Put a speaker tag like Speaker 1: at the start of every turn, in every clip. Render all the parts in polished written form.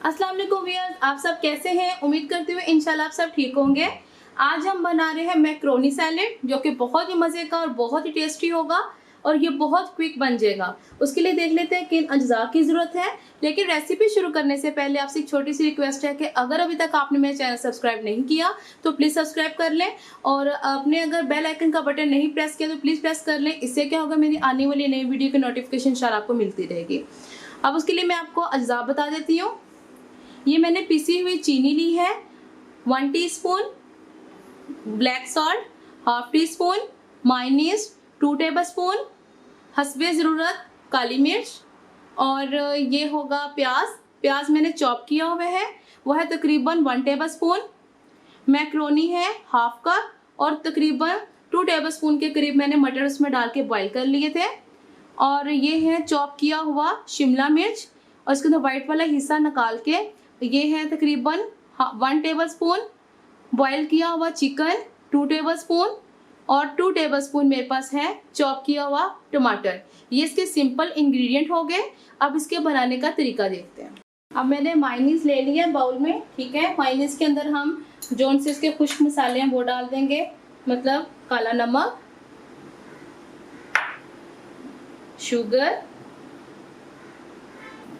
Speaker 1: अस्सलाम वालेकुम व्यूअर्स, आप सब कैसे हैं? उम्मीद करती हूँ इंशाल्लाह आप सब ठीक होंगे। आज हम बना रहे हैं मैक्रोनी सैलेड, जो कि बहुत ही मज़े का और बहुत ही टेस्टी होगा और ये बहुत क्विक बन जाएगा। उसके लिए देख लेते हैं किन अज्जा की ज़रूरत है। लेकिन रेसिपी शुरू करने से पहले आपसे एक छोटी सी रिक्वेस्ट है कि अगर अभी तक आपने मेरा चैनल सब्सक्राइब नहीं किया तो प्लीज़ सब्सक्राइब कर लें, और आपने अगर बेल आइकन का बटन नहीं प्रेस किया तो प्लीज़ प्रेस कर लें। इससे क्या होगा, मेरी आने वाली नई वीडियो की नोटिफिकेशन इंशाल्लाह आपको मिलती रहेगी। अब उसके लिए मैं आपको अज्जा बता देती हूँ। ये मैंने पिसी हुई चीनी ली है, 1 teaspoon black salt, half teaspoon mayonnaise, 2 tablespoon हस्बे ज़रूरत काली मिर्च, और ये होगा प्याज मैंने चॉप किया हुआ है, वह है तकरीबन 1 टेबलस्पून। मैक्रोनी है हाफ कप, और तकरीबन 2 टेबलस्पून के करीब मैंने मटर उसमें डाल के बॉईल कर लिए थे। और ये है चॉप किया हुआ शिमला मिर्च, और इसके अंदर वाइट वाला हिस्सा निकाल के ये है तकरीबन 1 टेबलस्पून। बॉईल किया हुआ चिकन 2 टेबलस्पून, और 2 टेबलस्पून मेरे पास है चॉप किया हुआ टमाटर। ये इसके सिंपल इंग्रेडिएंट हो गए। अब इसके बनाने का तरीका देखते हैं। अब मैंने मायोनीज ले लिया बाउल में, ठीक है। मायोनीज के अंदर हम जो से इसके खुश्क मसाले हैं वो डाल देंगे, मतलब काला नमक, शुगर,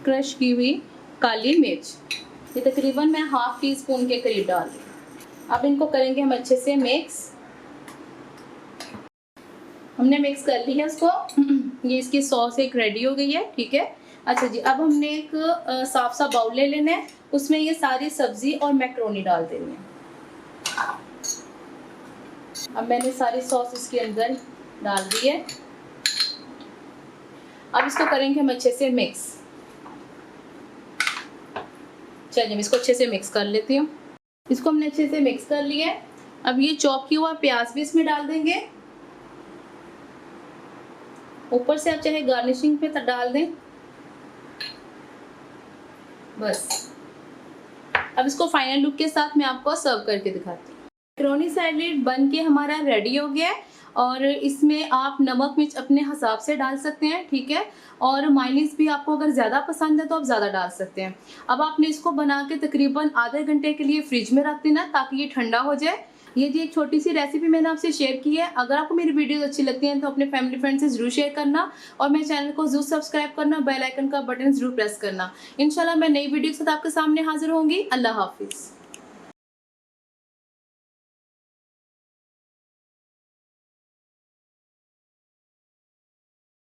Speaker 1: क्रश की हुई काली मिर्च। ये तकरीबन मैं हाफ टी स्पून के करीब डाल दी। अब इनको करेंगे हम अच्छे से मिक्स। हमने मिक्स कर ली है इसको। ये इसकी सॉस एक रेडी हो गई है, ठीक है। अच्छा जी, अब हमने एक साफ सा बाउल ले लेना है, उसमें ये सारी सब्जी और मैक्रोनी डाल देनी है। अब मैंने सारी सॉस इसके अंदर डाल दी है। अब इसको करेंगे हम अच्छे से मिक्स। चलिए, इसको अच्छे से मिक्स कर लेती हूँ। इसको हमने अच्छे से मिक्स कर लिया है। अब ये चॉप किया हुआ प्याज भी इसमें डाल देंगे। ऊपर से आप चाहे गार्निशिंग पे डाल दें, बस। अब इसको फाइनल लुक के साथ मैं आपको सर्व करके दिखाती हूँ। मैक्रोनी सैलेड बन के हमारा रेडी हो गया है, और इसमें आप नमक मिर्च अपने हिसाब से डाल सकते हैं, ठीक है। और मायोनीज भी आपको अगर ज़्यादा पसंद है तो आप ज़्यादा डाल सकते हैं। अब आपने इसको बना के तकरीबन आधे घंटे के लिए फ्रिज में रख देना, ताकि ये ठंडा हो जाए। ये जी एक छोटी सी रेसिपी मैंने आपसे शेयर की है। अगर आपको मेरी वीडियोस अच्छी लगती हैं तो अपने फैमिली फ्रेंड से जरूर शेयर करना, और मेरे चैनल को जरूर सब्सक्राइब करना, बेल आइकन का बटन जरूर प्रेस करना। इंशाल्लाह मैं नई वीडियो के साथ आपके सामने हाजिर होंगी। अल्लाह हाफिज़।